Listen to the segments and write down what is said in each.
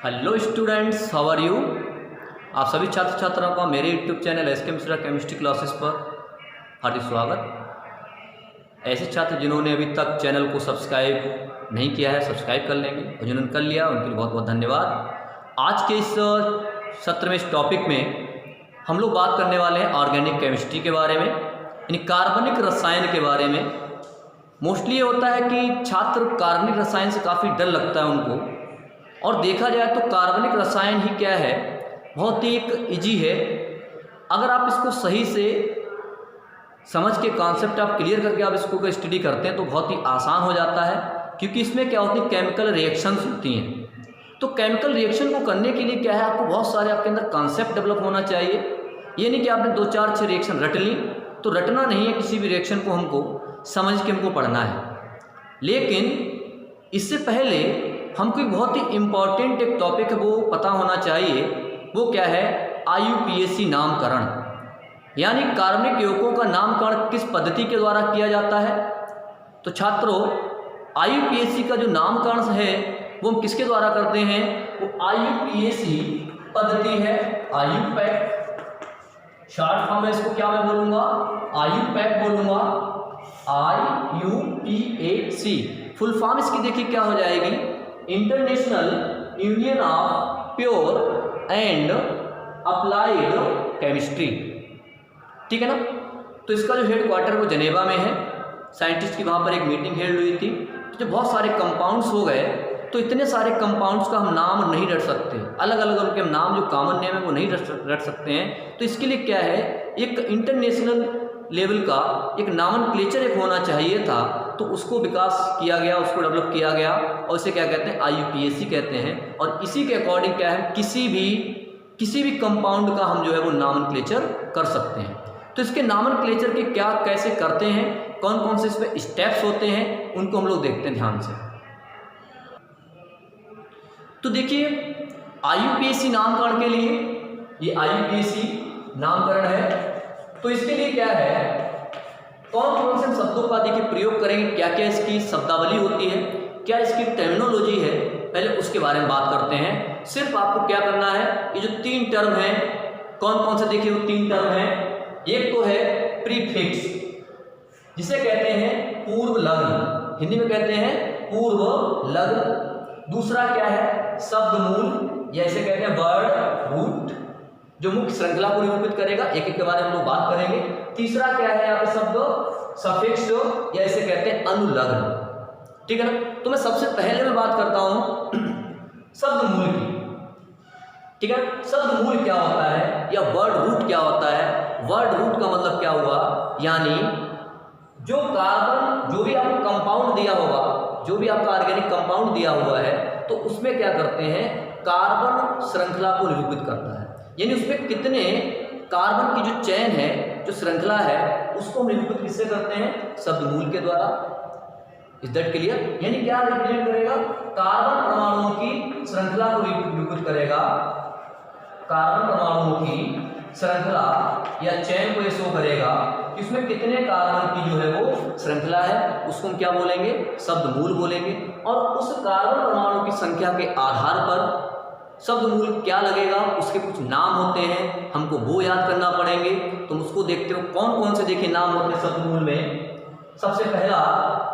Hello students, how are you. आप सभी छात्र छात्राओं का मेरे यूट्यूब चैनल एस के मिश्रा केमिस्ट्री क्लासेस पर हार्दिक स्वागत। ऐसे छात्र जिन्होंने अभी तक चैनल को सब्सक्राइब नहीं किया है, सब्सक्राइब कर लेंगे, और जिन्होंने कर लिया उनके लिए बहुत बहुत धन्यवाद। आज के इस सत्र में, इस टॉपिक में हम लोग बात करने वाले हैं ऑर्गेनिक केमिस्ट्री के बारे में, यानी कार्बनिक रसायन के बारे में। मोस्टली ये होता है कि छात्र कार्बनिक रसायन से काफ़ी डर लगता है उनको, और देखा जाए तो कार्बनिक रसायन ही क्या है, बहुत ही एक इजी है। अगर आप इसको सही से समझ के कॉन्सेप्ट आप क्लियर करके आप इसको स्टडी करते हैं तो बहुत ही आसान हो जाता है, क्योंकि इसमें क्या होती है, केमिकल रिएक्शंस होती हैं। तो केमिकल रिएक्शन को करने के लिए क्या है, आपको बहुत सारे आपके अंदर कॉन्सेप्ट डेवलप होना चाहिए। ये नहीं कि आपने 2 4 6 रिएक्शन रट ली, तो रटना नहीं है, किसी भी रिएक्शन को हमको समझ के हमको पढ़ना है। लेकिन इससे पहले हमको एक बहुत ही इम्पॉर्टेंट एक टॉपिक है वो पता होना चाहिए। वो क्या है, IUPAC नामकरण, यानी कार्बनिक यौगिकों का नामकरण किस पद्धति के द्वारा किया जाता है। तो छात्रों, IUPAC का जो नामकरण है वो हम किसके द्वारा करते हैं, वो IUPAC पद्धति है। IUPAC शॉर्ट फॉर्म में इसको क्या मैं बोलूँगा, IUPAC बोलूँगा। IUPAC फुल फॉर्म इसकी देखिए क्या हो जाएगी, international union of pure and applied chemistry. ठीक है ना। तो इसका जो हेड क्वार्टर वो जनेवा में है। साइंटिस्ट की वहाँ पर एक मीटिंग हेल्ड हुई थी। तो जब बहुत सारे कंपाउंड्स हो गए, तो इतने सारे कंपाउंड्स का हम नाम नहीं रट सकते, अलग अलग उनके नाम जो कॉमन नेम है वो नहीं रट सकते हैं। तो इसके लिए क्या है, एक इंटरनेशनल लेवल का एक नॉमेनक्लेचर एक होना चाहिए था। तो उसको विकास किया गया, उसको डेवलप किया गया, और इसे क्या कहते हैं, IUPAC कहते हैं। और इसी के अकॉर्डिंग क्या है, किसी भी कंपाउंड का हम जो है वो नॉमेनक्लेचर कर सकते हैं। तो इसके नॉमेनक्लेचर के क्या कैसे करते हैं, कौन कौन से इसमें स्टेप्स होते हैं, उनको हम लोग देखते हैं ध्यान से। तो देखिए, IUPAC नामकरण के लिए, ये IUPAC नामकरण है। तो इसके लिए क्या है, कौन कौन से शब्दों का देखिए प्रयोग करेंगे, क्या क्या इसकी शब्दावली होती है, क्या इसकी टर्मिनोलॉजी है, पहले उसके बारे में बात करते हैं। सिर्फ आपको क्या करना है, ये जो 3 टर्म हैं, कौन कौन से देखिए वो 3 टर्म हैं। एक तो है प्रीफिक्स, जिसे कहते हैं पूर्व लग्न, हिंदी में कहते हैं पूर्व लग्न। दूसरा क्या है, शब्द मूल, या इसे कहते हैं वर्ड रूट, जो मुख्य श्रृंखला को निरूपित करेगा। एक एक के बारे में हम लोग बात करेंगे। तीसरा क्या है यहाँ पे शब्द सफिक्स, या इसे कहते हैं अनुलग्न। ठीक है ना। तो मैं सबसे पहले मैं बात करता हूं शब्द मूल की। ठीक है, शब्द मूल क्या होता है, या वर्ड रूट क्या होता है। वर्ड रूट का मतलब क्या हुआ, यानी जो कार्बन, जो भी आपको कंपाउंड दिया होगा, जो भी आपका ऑर्गेनिक कंपाउंड दिया हुआ है, तो उसमें क्या करते हैं, कार्बन श्रृंखला को निरूपित करता है। यानी उसमें कितने कार्बन की जो चेन है, जो श्रृंखला है, उसको हम निरूपित किससे करते हैं, शब्द मूल के द्वारा। Is that clear. यानी क्या रिप्रेजेंट करेगा, कार्बन परमाणुओं की श्रृंखला को निरूपित करेगा। कार्बन परमाणुओं की श्रृंखला या चेन को ये शो करेगा कि उसमें कितने कार्बन की जो है वो श्रृंखला है, उसको हम क्या बोलेंगे, शब्द मूल बोलेंगे। और उस कार्बन परमाणु की संख्या के आधार पर शब्द मूल क्या लगेगा, उसके कुछ नाम होते हैं, हमको वो याद करना पड़ेंगे। तुम उसको देखते हो कौन कौन से देखिए नाम होते हैं शब्द मूल में। सबसे पहला,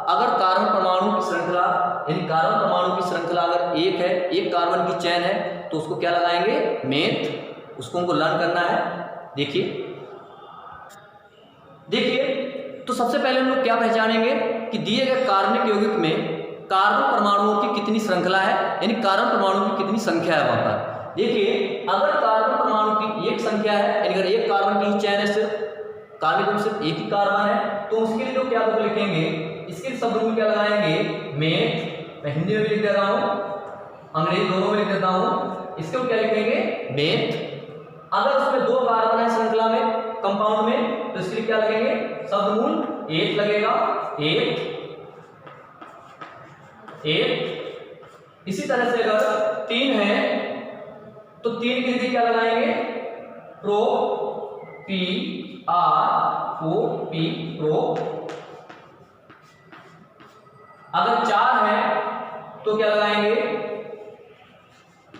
अगर कार्बन परमाणु की श्रृंखला, यानी कार्बन परमाणु की श्रृंखला अगर एक है, एक कार्बन की चेन है, तो उसको क्या लगाएंगे, मेथ। उसको हमको लर्न करना है। देखिए तो सबसे पहले हम लोग क्या पहचानेंगे कि दिए गए कार्बनिक यौगिक में कार्बन परमाणुओं की कितनी श्रृंखला है, यानी कार्बन परमाणु की कितनी संख्या है वहां पर। देखिए, अगर कार्बन परमाणु की एक संख्या है, यानी अगर एक कार्बन की चेन है, सिर्फ कार्बन में सिर्फ एक ही कार्बन है, तो उसके लिए तो क्या बुक लिखेंगे, इसके शब्द मूल क्या लगाएंगे, मेथ। मैं हिंदी में भी लिख देता हूँ, अंग्रेजी दोनों में लिख देता हूँ। इसको क्या लिखेंगे, मेथ। अगर उसमें 2 कार्बन है श्रृंखला में, कंपाउंड में, तो इसके लिए क्या लगेंगे, शब्द मूल एक लगेगा, एक। इसी तरह से अगर 3 है, तो 3 के लिए क्या लगाएंगे, pro P R O P, pro. अगर 4 है तो क्या लगाएंगे,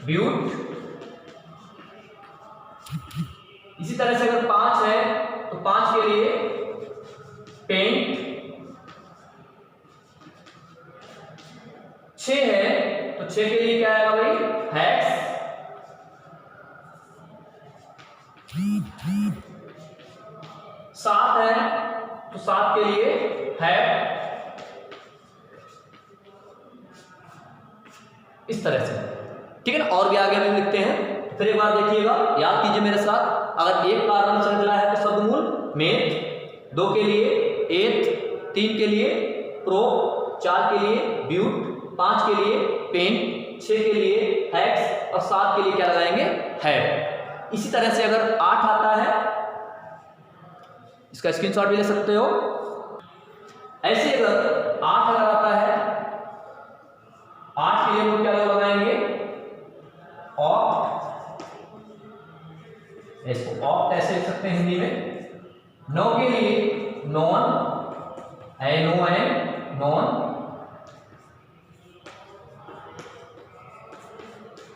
ब्यूट। इसी तरह से अगर 5 है तो 5 के लिए पेंट। 6 है तो 6 के लिए क्या आएगा भाई? हेक्स। 7 है तो 7 के लिए हेप। इस तरह से, ठीक है ना। और भी आगे हम लिखते हैं, फिर एक बार देखिएगा, याद कीजिए मेरे साथ। अगर एक कार्बन श्रृंखला है तो शब्दमूल मेथ, 2 के लिए एथ, 3 के लिए प्रो, 4 के लिए ब्यूट, 5 के लिए पेन, 6 के लिए हेक्स और 7 के लिए क्या लगाएंगे? हेप। इसी तरह से अगर 8 आता है, इसका स्क्रीनशॉट भी ले सकते हो। ऐसे अगर 8 अगर आता है, 8 के लिए हम क्या लगाएंगे? ऑक्ट। इसको ऑक्ट ऐसे लिख सकते हैं हिंदी में। 9 के लिए नॉन, NON, नॉन।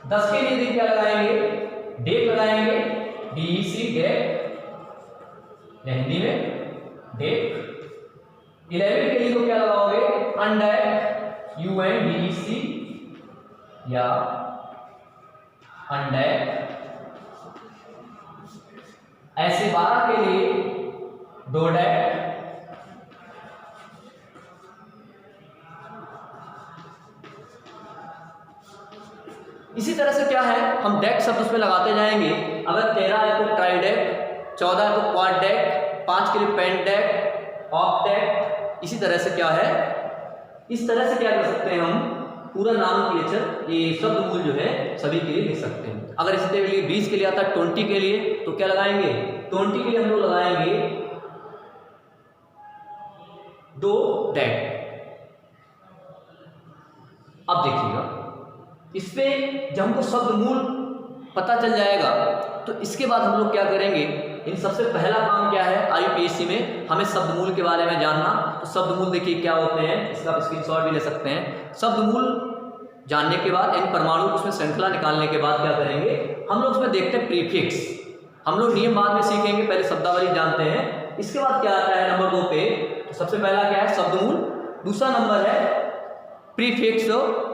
10 के लिए क्या लगाएंगे? डेक लगाएंगे, DEC, डेक या हिंदी में डेक। 11 के लिए तो क्या लगाओगे? अनडेक, UNDEC या अनडेक। ऐसे 12 के लिए डोडेक। इसी तरह से क्या है, हम डेक शब्द उसमें लगाते जाएंगे। अगर 13 है तो ट्राइडेक, 14 है तो क्वाड्रेक, 5 के लिए पेंटेक, ऑक्टेक। इसी तरह से क्या है, इस तरह से क्या कर सकते हैं हम, पूरा नॉमेनक्लेचर ये शब्दमूल जो है सभी के लिए लिख सकते हैं। अगर इसी के लिए 20 के लिए आता है 20 के लिए तो क्या लगाएंगे? 20 के लिए हम लोग लगाएंगे दो डेक। अब देखिएगा, इसमें जब हमको शब्दमूल पता चल जाएगा तो इसके बाद हम लोग क्या करेंगे, इन सबसे पहला काम क्या है IUPAC में, हमें शब्दमूल के बारे में जानना। तो शब्दमूल देखिए क्या होते हैं, इसका आप स्क्रीनशॉट भी ले सकते हैं। शब्दमूल जानने के बाद, इन परमाणु उसमें श्रृंखला निकालने के बाद क्या करेंगे, हम लोग उसमें देखते हैं प्रीफिक्स। हम लोग नियम बाद में सीखेंगे, पहले शब्दावली जानते हैं। इसके बाद क्या आता है नंबर 2 पे, तो सबसे पहला क्या है शब्दमूल, दूसरा नंबर है प्रीफिक्स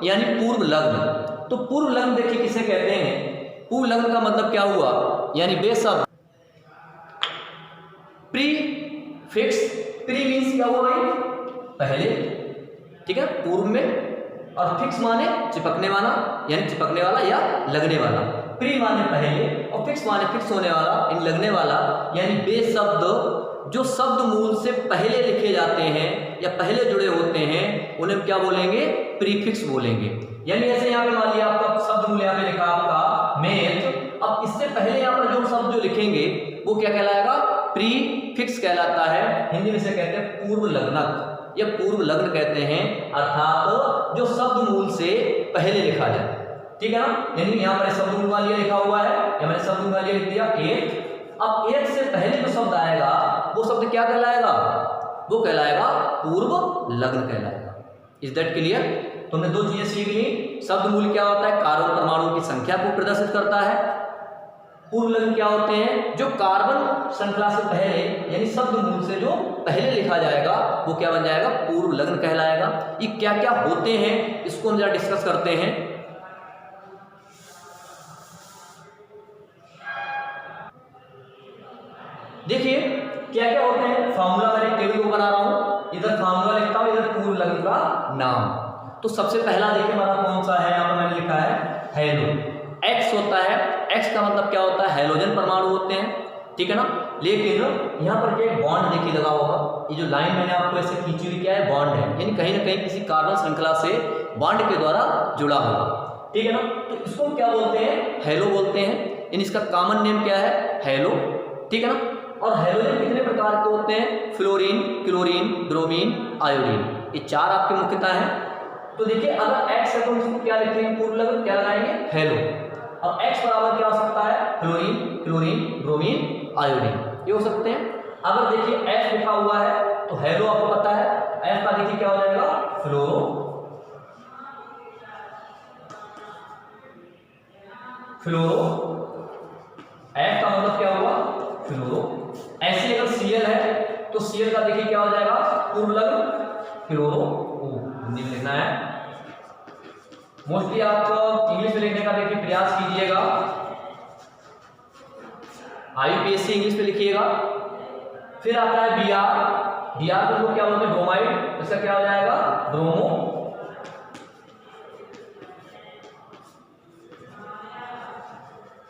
यानी पूर्व लग्न। तो पूर्व लग्न देखिए किसे कहते हैं, पूर्व लग्न का मतलब क्या हुआ, यानी बे शब्द। प्रीफिक्स, प्री मीन्स क्या हुआ भाई? पहले, ठीक है, पूर्व में। और फिक्स माने चिपकने वाला, यानी चिपकने वाला या लगने वाला। प्री माने पहले और फिक्स माने फिक्स होने वाला, इन लगने वाला। यानी बे शब्द जो शब्द मूल से पहले लिखे जाते हैं या पहले जुड़े होते हैं, उन्हें क्या बोलेंगे? प्रीफिक्स बोलेंगे। यानी ऐसे यहाँ पे मान लिया आपका शब्द मूल यहाँ पे लिखा आपका मेथ। अब इससे पहले यहाँ पर जो शब्द जो लिखेंगे वो क्या कहलाएगा? प्रीफिक्स कहलाता है। हिंदी में से कहते हैं पूर्व लग्नक या पूर्व लग्न कहते हैं, अर्थात जो शब्द मूल से पहले लिखा जाए, ठीक है ना। यानी यहाँ पर शब्द मूल वाली लिखा हुआ है, या मैंने शब्द मूल वाली लिख दिया एक। अब एक से पहले जो शब्द आएगा वो शब्द क्या कहलाएगा? वो कहलाएगा पूर्व लग्न कहलाएगा। Is that clear? तुमने दो चीजें सीख ली। शब्द मूल क्या होता है? कार्बन परमाणु की संख्या को प्रदर्शित करता है। पूर्व लग्न क्या होते हैं? जो कार्बन श्रृंखला से पहले, यानी शब्द मूल से जो पहले लिखा जाएगा वो क्या बन जाएगा? पूर्व लग्न कहलाएगा। ये क्या क्या होते हैं इसको हम जरा डिस्कस करते हैं। देखिए क्या क्या होते हैं। फार्मूला मैंने टेबल को बना रहा हूं, इधर फार्मूला लिखता हूं, इधर पूर्व लग्न का नाम। तो सबसे पहला देखिए हमारा कौन सा है, यहाँ पर मैंने लिखा है हेलो। एक्स होता है, एक्स का मतलब क्या होता है? हेलोजन परमाणु होते हैं, ठीक है ना। लेकिन यहाँ पर क्या बॉन्ड देखिए लगा होगा, ये जो लाइन मैंने आपको ऐसे खींची हुई क्या है? बॉन्ड है, यानी कहीं ना कहीं किसी कार्बन श्रृंखला से बॉन्ड के द्वारा जुड़ा होगा, ठीक है ना। तो इसको क्या बोलते हैं? हेलो बोलते हैं। यानी इसका कॉमन नेम क्या है? हेलो, ठीक है ना। और हेलोजन कितने प्रकार के होते हैं? फ्लोरीन, क्लोरीन, ब्रोमीन, आयोडीन, ये चार आपके मुख्यतः हैं। तो देखिए अगर एक्स है तो इसको क्या लिखेंगे? पूर्व लग्न क्या लगाएंगे? हेलो। और एक्स बराबर क्या हो सकता है? फ्लोरीन, क्लोरीन, ब्रोमीन, आयोडीन, ये हो सकते हैं। अगर देखिए एफ लिखा हुआ है तो हेलो आपको पता है, एफ का देखिए क्या हो जाएगा? फ्लोरो। फ्लोरो, F का मतलब क्या हुआ फ्लोरो। ऐसे अगर Cl है तो Cl का देखिए क्या हो जाएगा पूर्व लग्न क्लोरो O, हिंदी में लिखना है। मोस्टली आप इंग्लिश में लिखने का देखिए प्रयास कीजिएगा, IUPAC इंग्लिश में लिखिएगा। फिर आता है Br, Br को लोग क्या बोलते हैं ब्रोमाइड, इसका क्या हो जाएगा ब्रोमो।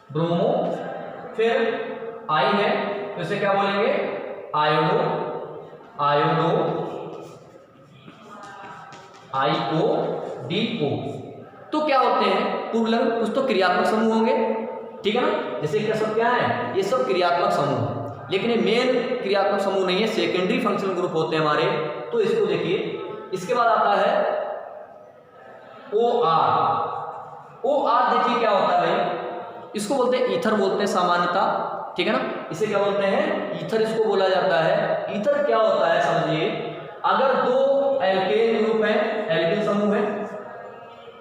ब्रोमो। फिर I है तो इसे क्या बोलेंगे आयोडो, आयोडो, IODO। तो क्या होते हैं पूर्व लग्न, कुछ तो क्रियात्मक समूह होंगे, ठीक है ना। जैसे क्या सब क्या है, ये सब क्रियात्मक समूह, लेकिन ये मेन क्रियात्मक समूह नहीं है, सेकेंडरी फंक्शनल ग्रुप होते हैं हमारे। तो इसको देखिए, इसके बाद आता है OR। OR देखिए क्या होता है भाई, इसको बोलते हैं ईथर बोलते हैं सामान्यता, ठीक है ना। इसे क्या बोलते हैं ईथर, इसको बोला जाता है। ईथर क्या होता है समझिए, अगर दो एल्केन ग्रुप है, एल्केन समूह है,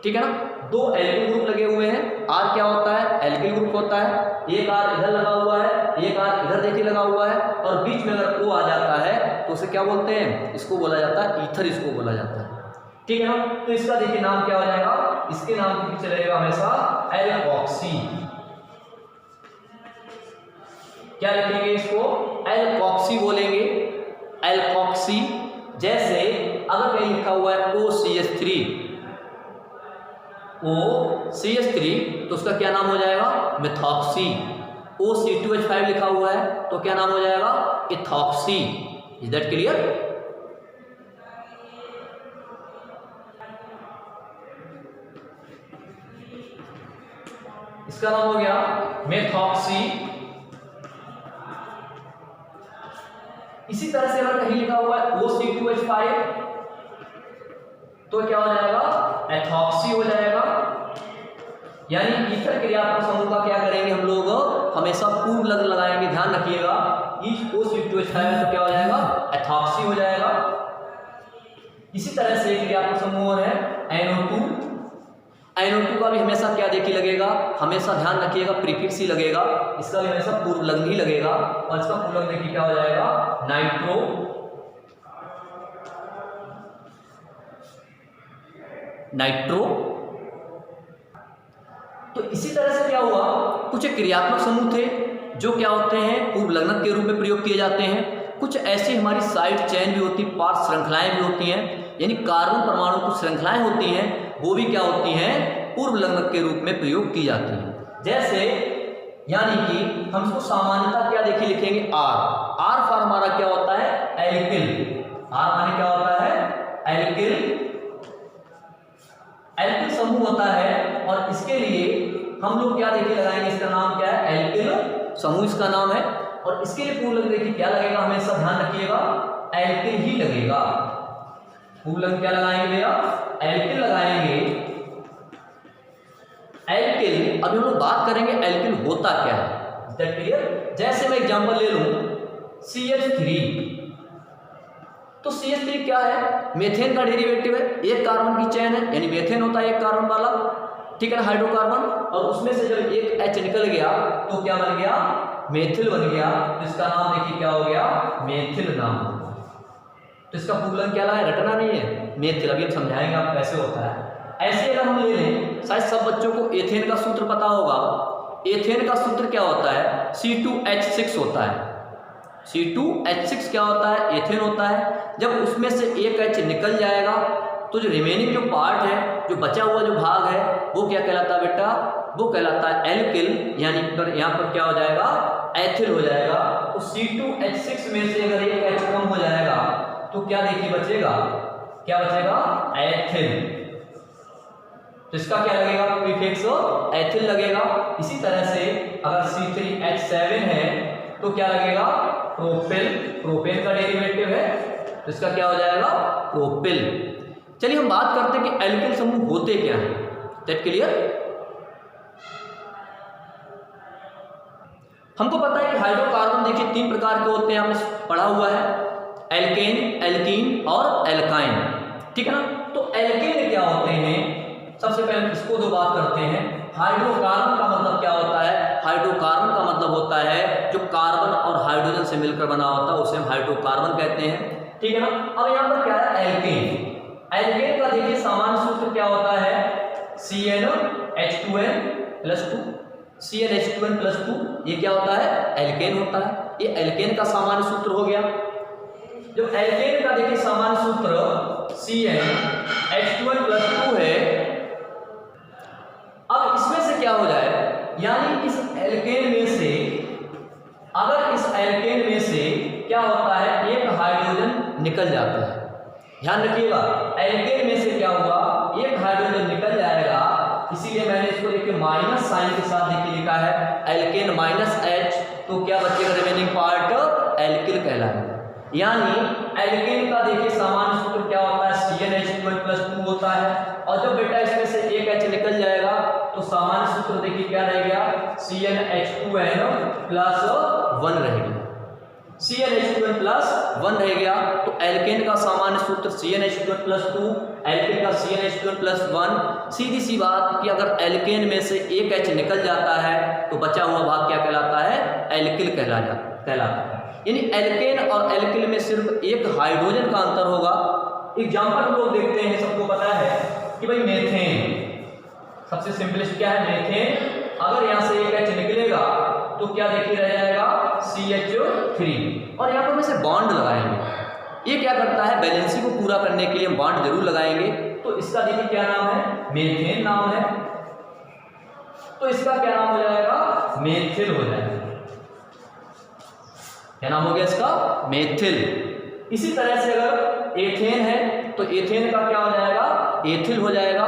ठीक है ना, दो एल्केन ग्रुप लगे हुए हैं, R क्या होता है एल्केन ग्रुप होता है, एक R इधर लगा हुआ है, एक R इधर देखिए लगा हुआ है, और बीच में अगर O आ जाता है तो उसे क्या बोलते हैं, इसको बोला जाता है ईथर, इसको बोला जाता है, ठीक है ना। तो इसका देखिए नाम क्या हो जाएगा, इसके नाम के पीछे रहेगा हमेशा एल्कोक्सी। क्या लिखेंगे इसको एल्कोक्सी बोलेंगे, एल्कोक्सी। जैसे अगर कहीं लिखा हुआ है OCH3, OCH3 तो उसका क्या नाम हो जाएगा मेथॉक्सी। OC2H5 लिखा हुआ है तो क्या नाम हो जाएगा इथॉक्सी। Is that clear. इसका नाम हो गया मेथॉक्सी। इसी तरह से अगर कहीं लिखा हुआ है OC2H5 तो क्या हो जाएगा एथॉक्सी हो जाएगा। यानी ईथर क्रियात्मक समूह का क्या करेंगे हम लोग, हमेशा पूर्व लग्न लगाएंगे, ध्यान रखिएगा। OC2H5 तो क्या हो जाएगा एथॉक्सी हो जाएगा। इसी तरह से क्रियात्मक समूह है NO2। NO2 का भी हमेशा क्या देखिए लगेगा, हमेशा ध्यान रखिएगा प्रीफिक्स ही लगेगा, इसका भी हमेशा पूर्व लग्न ही लगेगा, और इसका पूर्व लग्न देखिए क्या हो जाएगा नाइट्रो, नाइट्रो। तो इसी तरह से क्या हुआ, कुछ क्रियात्मक समूह थे जो क्या होते हैं पूर्व लग्न के रूप में प्रयोग किए जाते हैं। कुछ ऐसी हमारी साइड चेन भी होती, पार्ट श्रृंखलाएं भी होती हैं, यानी कार्बन परमाणु की श्रृंखलाएं होती हैं, वो भी क्या होती हैं पूर्व लग्न के रूप में प्रयोग की जाती हैं। जैसे यानी कि हम इसको सामान्यता क्या देखिए लिखेंगे R फॉर हमारा क्या होता है एल्किल। R माने क्या होता है एल्किल, एल्किल समूह होता है, और इसके लिए हम लोग क्या देखिए लगाएंगे, इसका नाम क्या है एल्किल समूह इसका नाम है। और इसके लिए पूर्व लग्न देखिए क्या लगेगा, हमेशा ध्यान रखिएगा एल्किल ही लगेगा। पूर्व लग्न क्या लगाएंगे भैया एल्किल लगाएंगे। एल्किल, अभी हम लोग बात करेंगे एल्किल होता क्या है, दैट क्लियर। जैसे मैं एग्जांपल ले लूं CH3, तो CH3 क्या है मेथेन का डेरिवेटिव है, एक कार्बन की चेन है, यानी मेथेन होता है एक कार्बन वाला, ठीक है ना हाइड्रोकार्बन, और उसमें से जब एक H निकल गया तो क्या बन गया मेथिल बन गया। तो इसका नाम देखिए क्या हो गया मेथिल नाम। तो इसका पूर्व लग्न क्या है रटना नहीं है मेथिल, अभी हम समझाएंगे आप कैसे होता है। ऐसे अगर हम ले लें, शायद सब बच्चों को एथेन का सूत्र पता होगा। एथेन का सूत्र क्या होता है C2H6 होता है। C2H6 क्या होता है एथेन होता है। जब उसमें से एक H निकल जाएगा तो जो रिमेनिंग जो पार्ट है, जो बचा हुआ जो भाग है, वो क्या कहलाता है बेटा, वो कहलाता है एल्किल, यानी पर यहाँ पर क्या हो जाएगा एथिल हो जाएगा। तो C2H6 में से अगर एक H कम हो जाएगा तो क्या देखिए बचेगा, क्या बचेगा एथिल। तो इसका क्या लगेगा प्रीफिक्स एथिल लगेगा। इसी तरह से अगर C3H7 है तो क्या लगेगा प्रोपिल, प्रोपेन का डेरिवेटिव है, तो इसका क्या हो जाएगा प्रोपिल। चलिए हम बात करते हैं कि एल्किल समूह होते क्या हैं, दैट क्लियर। हमको पता है कि हाइड्रोकार्बन देखिए 3 प्रकार के होते हैं, आपने पढ़ा हुआ है एल्केन, एल्कीन और एल्काइन, ठीक है ना। तो एल्केन क्या होते हैं, सबसे पहले इसको दो बात करते हैं। हाइड्रोकार्बन का मतलब क्या होता है? हाइड्रोकार्बन का मतलब होता है जो कार्बन और हाइड्रोजन से मिलकर बना होता है उसे हम हाइड्रोकार्बन कहते हैं, ठीक है ना। अब यहाँ पर क्या है? एल्केन। एल्केन का देखिए सामान्य सूत्र क्या होता है? CnH2n+2। CnH2n+2 ये क्या होता है? एल्केन होता है। ये एल्केन का सामान्य सूत्र हो गया। जब एल्केन का देखिए सामान्य सूत्र CnH2n+2 है, अब इसमें से क्या हो जाए, यानी इस एल्केन में से, अगर इस एल्केन में से क्या होता है, एक हाइड्रोजन निकल जाता है। ध्यान रखिएगा, एल्केन में से क्या हुआ, एक हाइड्रोजन निकल जाएगा, इसीलिए मैंने इसको देखिए माइनस साइन के साथ देखिए लिखा है एल्केन -H, तो क्या बचेगा? रिमेनिंग पार्ट एल्किल कहलाएगा। यानी एल्केन का देखिए सामान्य सूत्र क्या होता है? CnH2n+2 होता है। और जब बेटा इसमें से एक H निकल जाएगा तो सामान्य सूत्र देखिए क्या रह गया? CnH2n+1 रहेगा। CnH2n+1 रह गया। तो एल्केन का सामान्य सूत्र CnH2n+2, एल्केन का CnH2n+1। सीधी सी बात कि अगर एल्केन में से एक H निकल जाता है तो बचा हुआ भाग क्या कहलाता है? एल्किल कहलाता है। यानी एल्केन और एल्किल में सिर्फ एक हाइड्रोजन का अंतर होगा। एग्जाम्पल हम लोग देखते हैं, सबको पता है कि भाई मेथेन, सबसे सिंपलेस्ट क्या है? मेथेन। अगर यहाँ से एक H निकलेगा तो क्या देखिए रह जाएगा? CH3। और यहाँ पर हम इसे बॉन्ड लगाएंगे। ये क्या करता है? बैलेंसी को पूरा करने के लिए हम बॉन्ड जरूर लगाएंगे। तो इसका देखिए क्या नाम है? मेथेन नाम है। तो इसका क्या नाम हो जाएगा? मेथिल हो जाएगा। क्या नाम हो गया इसका? मेथिल। इसी तरह से अगर एथेन है तो एथेन का क्या हो जाएगा? एथिल हो जाएगा।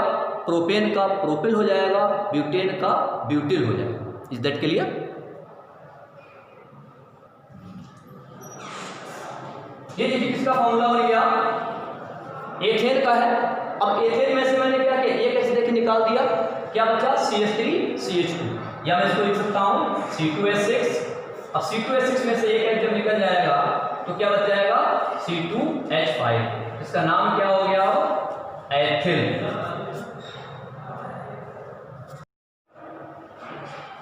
प्रोपेन का प्रोपिल हो जाएगा। ब्यूटेन का ब्यूटिल हो जाएगा। Is that clear? ये देखिए किसका फॉर्मूला हो गया? एथेन का है। अब एथेन में से मैंने क्या किया? एक ऐसे देखिए निकाल दिया, क्या बचा? CH3CH2, या मैं इसको लिख सकता हूं C2H6। अब C2H6 में से एक H जब निकल जाएगा तो क्या बच जाएगा? C2H5। इसका नाम क्या हो गया? एथिल।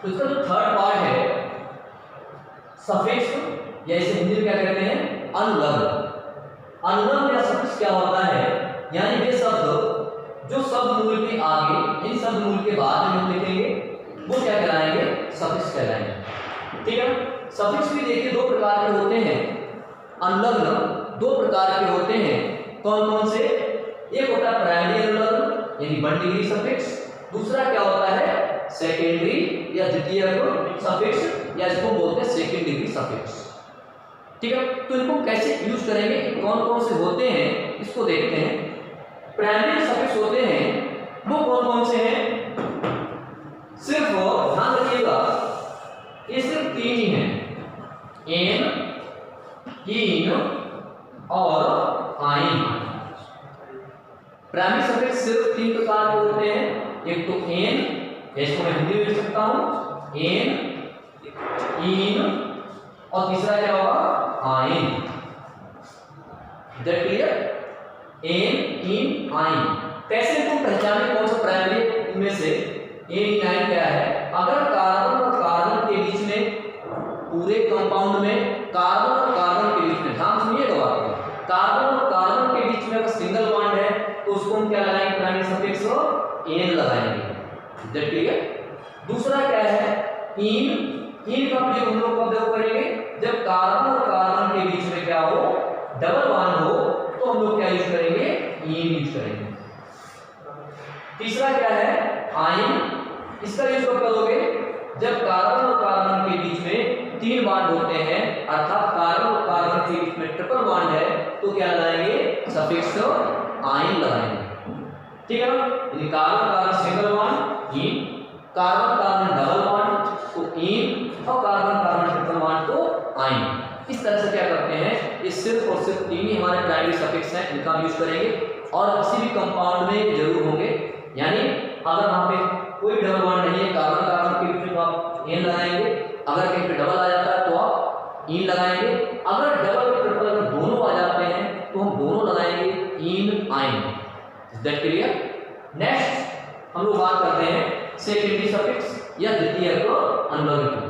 तो इसका जो थर्ड पार्ट है सफिक्स, या इसे हिंदी में क्या कहते हैं? अनुलग्न। अनुलग्न या सफिक्स क्या होता है? यानी वे शब्द जो शब्द मूल के आगे, इन शब्द मूल के बाद हम लिखेंगे वो क्या कहलाएंगे? सफिक्स कहलाएंगे, ठीक है। सफिक्स भी देखिए दो प्रकार के होते हैं। अनुलग्न दो प्रकार के होते हैं। कौन कौन से? एक होता है प्राइमरी अनुलग्न यानी 1 डिग्री सफिक्स। दूसरा क्या होता है? सेकेंडरी या द्वितीयक सफिक्स, या इसको बोलते हैं सेकेंड डिग्री सफिक्स, ठीक है। तो इनको कैसे यूज करेंगे, कौन कौन से होते हैं इसको देखते हैं। प्राइमरी सफिक्स होते हैं वो कौन कौन से हैं? सिर्फ ध्यान रखिएगा, ये सिर्फ 3 ही हैं, एन, इन और आइन। प्राइमरी सफिक्स सिर्फ 3 प्रकार के होते हैं। एक तो एन, इसको मैं हिंदी में लिख सकता हूं, एन, इन, और तीसरा क्या होगा? आइन। That clear? एन, इन, आइन। कैसे तुम पहचाने कौन सा प्राइमरी में से एन, आइन क्या है? अगर कार्बन और कार्बन के बीच में, पूरे कंपाउंड में कार्बन और कार्बन के बीच में, ध्यान सुनिएगा बात को, कार्बन और कार्बन के बीच में अगर सिंगल बॉन्ड है तो उसको हम क्या लगाएंगे? प्राइमरी सफिक्स एन लगाएंगे। That clear? दूसरा क्या है? इन। इन का प्रयोग हम लोग कब करेंगे? जब कार्बन और कार्बन के बीच में क्या हो? डबल बॉन्ड हो, तो हम लोग क्या यूज करेंगे? इन यूज करेंगे। तीसरा क्या है? आइन। इसका यूज कब करोगे? जब कार्बन और कार्बन के बीच में 3 बॉन्ड होते हैं, अर्थात कार्बन और कार्बन के बीच में ट्रिपल बॉन्ड है, तो क्या लगाएंगे? सफिक्स आइन लगाएंगे, ठीक है ना। यदि carbon carbon single bond in, carbon carbon double bond तो इन, और कार्बन कार्बन ट्रिपल बॉन्ड तो आइन। इस तरह से क्या करते हैं? ये सिर्फ और सिर्फ 3 ही हमारे प्राइमरी सफिक्स हैं, इनका यूज करेंगे। और किसी भी कंपाउंड में जरूर होंगे, यानी अगर वहां पे कोई डबल बॉन्ड नहीं है कार्बन कार्बन के बीच में तो आप एन लगाएंगे, अगर कहीं पे डबल आ जाता है तो आप इन लगाएंगे, अगर डबल ट्रिपल अगर दोनों आ जाते हैं तो हम दोनों लगाएंगे इन, आइन। Is that clear? नेक्स्ट हम लोग बात करते हैं सेकेंडरी सफिक्स या द्वितीयक अनुलग्न की।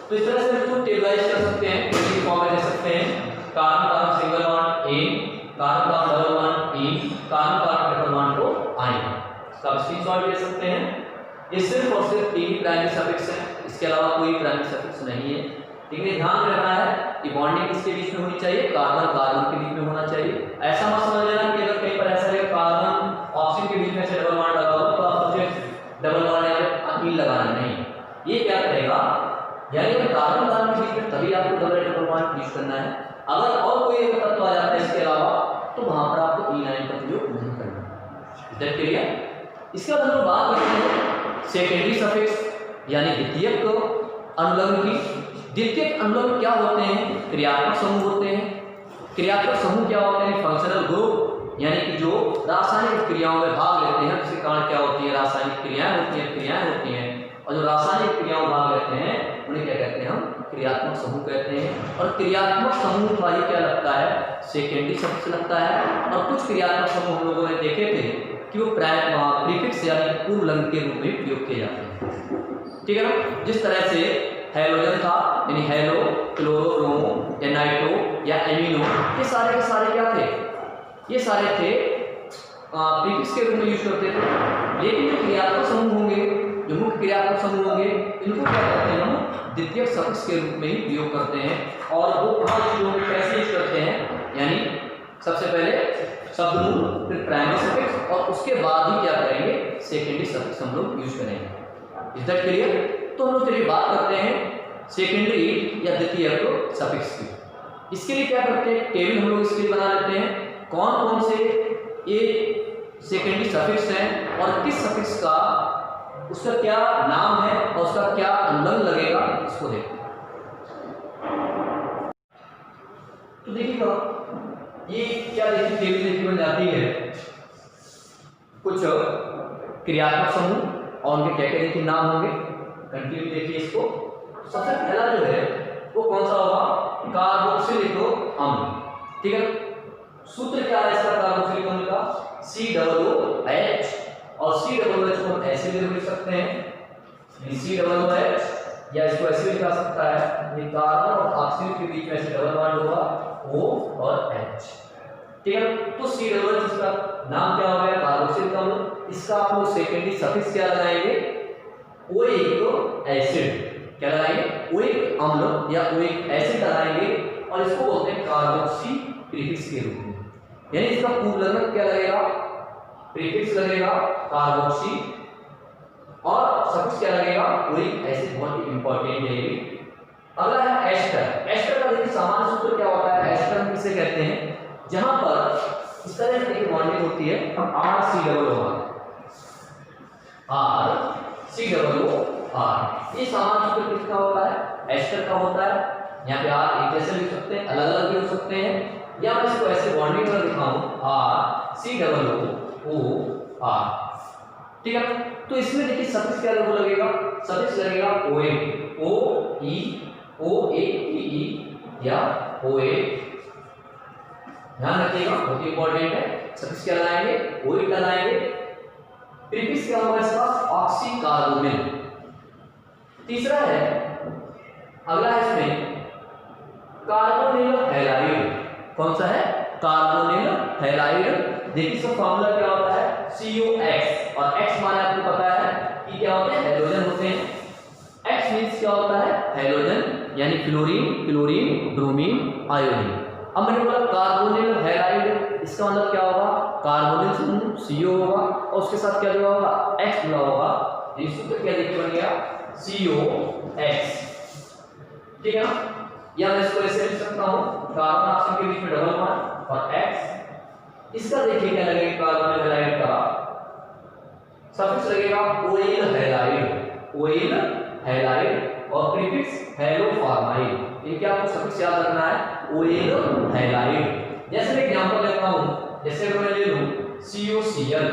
तो इस तरह से इसको टेबलाइज कर सकते हैं, इसी फॉर्म में दे सकते हैं कार्बन कार्बन सिंगल बॉन्ड ए, कार्बन कार्बन डबल बॉन्ड ई, कार्बन कार्बन ट्रिपल बॉन्ड को आयन। इसका आप स्क्रीनशॉट ले सकते हैं। ये सिर्फ और सिर्फ तीन ही प्राइमरी सफिक्स है, इसके अलावा कोई प्राइमरी सफिक्स नहीं है। ठीक है, ध्यान रखना है कि बॉन्डिंग किसके बीच में होनी चाहिए, कार्बन कार्बन के बीच में होना चाहिए। ऐसा मत समझ लेना कि अगर कहीं पर ऐसा है कार्बन ऑक्सीजन के बीच में से डबल बॉन्ड लगा हो तो आप सोचे डबल बॉन्ड या अमीन लगाना, नहीं, ये क्या करेगा, यानी कार्बन कार्बन के बीच में तभी आपको डबल बॉन्ड यूज करना है। अगर और कोई तत्व आ जाता है इसके अलावा तो वहां पर आपको ई लाइन का प्रयोग नहीं करना है। That clear. इसके बाद हम लोग बात करते हैं सेकेंडरी सफिक्स यानी द्वितीयक अनुलग्न की। द्वितीयक अनुलग्न क्या होते हैं, क्रियात्मक समूह होते हैं। क्रियात्मक समूह क्या होते हैं, फंक्शनल ग्रुप, यानी कि जो रासायनिक क्रियाओं में भाग लेते हैं। जिसके कारण क्या होती है, रासायनिक क्रियाएं होती हैं और जो रासायनिक क्रियाओं में भाग लेते हैं उन्हें क्या कहते हैं, हम क्रियात्मक समूह कहते हैं। और क्रियात्मक समूह का ये क्या लगता है, सेकेंडरी सफिक्स लगता है। और कुछ क्रियात्मक समूह हम लोगों ने देखे थे कि वो प्रीफिक्स यानी पूर्व लिंग के रूप में प्रयोग किए जाते हैं। ठीक है ना, जिस तरह से हैलोजन था, यानी हेलो, क्लोरो, ब्रोमो या नाइट्रो या एमिनो, ये सारे के सारे क्या थे, ये सारे थे प्रीफिक्स के रूप में यूज करते थे। लेकिन जो क्रियात्मक समूह होंगे, जो मुख्य क्रियात्मक समूह होंगे, इनको क्या करते हैं, हम द्वितीयक सफिक्स के रूप में ही प्रयोग करते हैं। और वो कहाँ यूज होंगे, कैसे यूज करते हैं, यानी सबसे पहले शब्दमूल, फिर प्राइमरी सफिक्स और उसके बाद ही क्या करेंगे, सेकेंडरी सफिक्स हम लोग यूज करेंगे। Is that clear. तो हम लोग चलिए बात करते हैं सेकेंडरी या द्वितीयक सफिक्स की। इसके लिए क्या करते हैं, टेबल हम लोग इसके लिए बना लेते हैं, कौन कौन से ये सेकेंडरी सफिक्स हैं और किस सफिक्स का उसका क्या नाम है और उसका क्या अनुलग्न लगेगा, इसको देखते हैं। तो देखिएगा ये क्या देखिए टेबल देखिए बन जाती है, कुछ क्रियात्मक समूह और उनके क्या क्या देखिए नाम होंगे। कंटिन्यू देखिए इसको। सबसे पहला जो है वो कौन सा होगा, कार्बोक्सिलिक अम्ल। ठीक है, सूत्र क्या है इसका कार्बोक्सिलिक अम्ल का, COOH, और COOH को हम ऐसे भी लिख सकते हैं, COOH, या इसको ऐसे लिखा सकता है, ये कार्बन और ऑक्सीजन के बीच में ऐसे डबल बॉन्ड होगा O और H। ठीक है, तो COOH इसका नाम क्या हो गया, कार्बोक्सिलिक अम्ल। इसका आप लोग सेकेंडरी सफिक्स क्या लगाएंगे, ओइक एसिड। क्या लगाएंगे, ओइक अम्ल या ओइक एसिड लगाएंगे और इसको बोलते हैं कार्बोक्सी प्रीफिक्स के रूप में। यानी इसका पूर्वलग्न क्या लगेगा, प्रीफिक्स लगेगा कार्बोक्सी और सफिक्स क्या लगेगा, ओइक एसिड। बहुत इंपॉर्टेंट है ये। अगला है एस्टर। एस्टर का देखिए सामान्य सूत्र क्या होता है, एस्टर हम किसे कहते हैं, जहां पर इस तरह की बॉन्डिंग होती है, हम RCOOR, ये सामान्य सूत्र किसका होता है, एस्टर का होता है। यहाँ पे R एक जैसे लिख सकते हैं, अलग अलग भी हो सकते हैं, या मैं इसको ऐसे बॉन्डिंग कर दिखाऊं RCOOR। ठीक है, तो इसमें देखिए सफिक्स क्या लगेगा, सफिक्स लगेगा OE या OA। ध्यान रखिएगा, बहुत इंपॉर्टेंट है। सफिक्स क्या लगाएंगे, OE लगाएंगे। प्रीफिक्स क्या होगा इसका, ऑक्सीकार्बोनिल। तीसरा है, अगला है इसमें कार्बोनिल हैलाइड। कौन सा है, कार्बोनिल हैलाइड। देखिए इसका फॉर्मूला क्या होता है, COX, और X माने आपको पता है कि क्या होते हैं, हैलोजन होते हैं। X मींस क्या होता है, हैलोजन, यानी फ्लोरीन, क्लोरीन, ब्रोमीन, आयोडीन। अब मैंने बोला कार्बोनिल हैलाइड, इसका मतलब क्या होगा, कार्बोनिल समूह CO होगा और उसके साथ क्या जुड़ा होगा, X जुड़ा होगा। ये सूत्र क्या देखिए बन गया, COX। ठीक है ना, या मैं इसको ऐसे लिख सकता हूं, कार्बन ऑक्सीजन के बीच में डबल बॉन्ड और X। इसका देखिए क्या लगेगा, कार्बोनिल हैलाइड का सफिक्स लगेगा ओइल हैलाइड, ओइल हैलाइड, और प्रीफिक्स हैलोफॉर्माइल। ये क्या आपको सफिक्स याद रखना है, ओइल हैलाइड। जैसे मैं एग्जांपल लेता हूं, जैसे अगर मैं ले लूं COCl,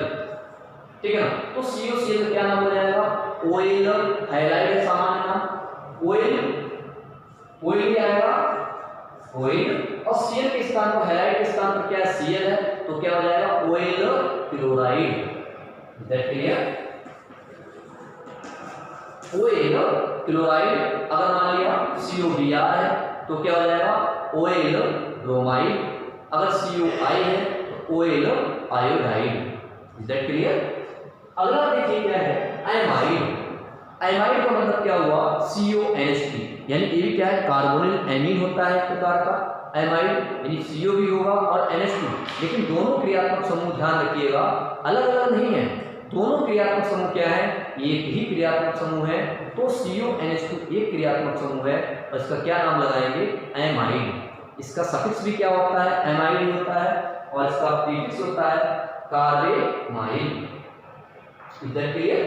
ठीक है ना, तो COCl का क्या नाम हो जाएगा, ओइल हैलाइड है सामान्य नाम। ओइल क्या आएगा, ओइल, और Cl के स्थान पर, हैलाइड के स्थान पर क्या है, Cl है, तो क्या हो जाएगा OL chloride. That clear? OL chloride अगर मान लिया COBr है तो क्या हो जाएगा OL ब्रोमाइड, अगर COI है तो OL आयोडाइड। That clear? अगला देखिए क्या है एमाइड। एमाइड का मतलब क्या हुआ CONH3, यानी ये भी क्या है कार्बोनिल एमीन होता है एक प्रकार का एमाइड, यानी CO भी होगा और NH2, लेकिन दोनों क्रियात्मक समूह ध्यान रखिएगा अलग अलग नहीं है, दोनों क्रियात्मक समूह क्या है एक ही क्रियात्मक समूह है। तो CONH2 एक क्रियात्मक समूह है और इसका क्या नाम लगाएंगे एमाइड। इसका सफिक्स भी क्या होता है एमाइड ही होता है और इसका प्रीफिक्स होता है कार्बेमाइड। इधर क्लियर?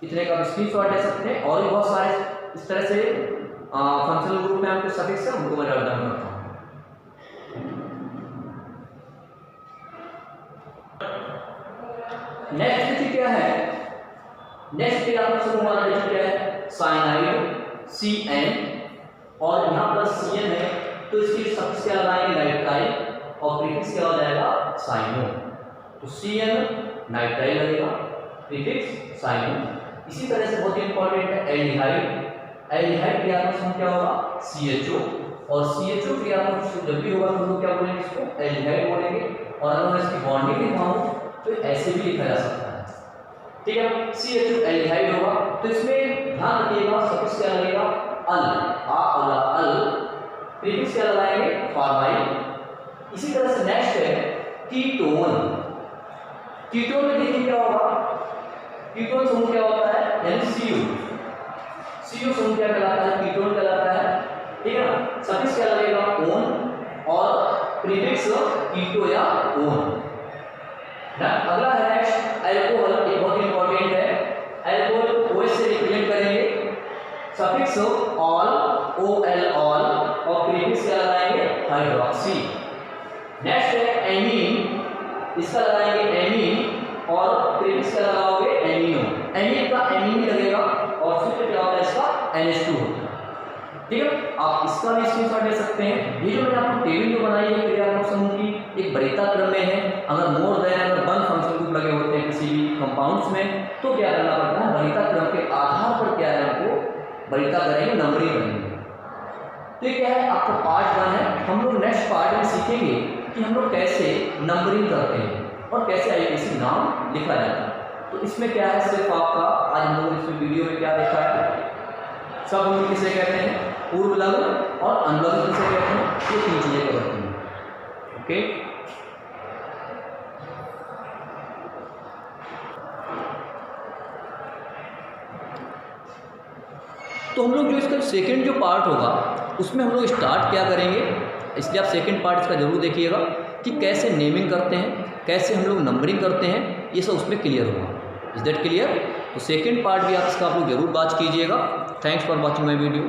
इतने का स्क्रीनशॉट ले सकते हैं और भी बहुत सारे इस तरह से फंक्शनल ग्रुप में आपके सफिक्स है उनको मैं डाउन करता हूँ। नेक्स्ट देखिए क्या है, नेक्स्ट क्रियात्मक समूह हमारा देखिए क्या है साइनाइड CN और यहाँ पर CN है तो इसकी सफिक्स क्या लगाएंगे नाइट्राइल और प्रीफिक्स क्या हो जाएगा साइनो। तो CN नाइट्राइल लगेगा, प्रीफिक्स साइनो। इसी तरह से बहुत ही इंपॉर्टेंट है एल्डिहाइड। एल्डिहाइड क्रियात्मक समूह क्या होगा CHO और CHO क्रियात्मक समूह जब भी होगा तो हम लोग क्या बोलेंगे इसको एल्डिहाइड बोलेंगे। और अगर मैं इसकी बॉन्डिंग लिखवाऊं तो ऐसे भी लिखा जा सकता है, ठीक है। CHO एल्डिहाइड होगा तो इसमें ध्यान रखिएगा सफिक्स क्या लगेगा अल, प्रीफिक्स क्या लगाएंगे फॉर्माइल। इसी तरह से नेक्स्ट है कीटोन। कीटोन में देखिए क्या होगा कीटोन समूह क्या होता है यानी CO समूह क्या कहलाता है कीटोन कहलाता है, ठीक है ना। सफिक्स क्या लगेगा ओन और प्रीफिक्स कीटो या ओन। अगला है नेक्स्ट अल्कोहल, ये बहुत इंपॉर्टेंट है। अल्कोहल OH से रिप्रेजेंट करेंगे, सफिक्स ऑल OL ऑल और प्रीफिक्स क्या लगाएंगे हाइड्रोक्सी। नेक्स्ट है एमीन, इसका लगाएंगे एमीन और प्रीफिक्स क्या लगाओगे एमिनो। एमीन का एमीन ही लगेगा और सूत्र क्या होता है इसका NH2 होता है, ठीक है। आप इसका भी स्क्रीनशॉट ले सकते हैं। ये जो मैंने आपको टेबल जो बनाई है क्रियात्मक समूह की एक वरीयता क्रम में है। अगर मोर देन अगर 1 फंक्शनल ग्रुप लगे होते हैं किसी भी कंपाउंड्स में तो क्या करना पड़ता है वरीयता क्रम के आधार पर क्या है आपको वरीयता करेंगे नंबरिंग करेंगे। तो ये क्या है आपका पार्ट 1 है। हम लोग नेक्स्ट पार्ट में सीखेंगे कि हम लोग कैसे नंबरिंग करते हैं और कैसे IUPAC नाम लिखा जाता है। तो इसमें क्या है सिर्फ आपका आज हम लोग इसमें वीडियो में क्या देखा है सब हम लोग किसे कहते हैं पूर्व लग्न और अनुलग्न किसे कहते हैं, ये 3 चीजें कवर करते हैं, ओके। तो हम लोग जो इसका सेकंड जो पार्ट होगा उसमें हम लोग स्टार्ट क्या करेंगे, इसलिए आप सेकंड पार्ट इसका जरूर देखिएगा कि कैसे नेमिंग करते हैं, कैसे हम लोग नंबरिंग करते हैं, ये सब उसमें क्लियर होगा। Is that clear? तो सेकंड पार्ट भी आप इसका आप लोग जरूर बात कीजिएगा। Thanks for watching my video.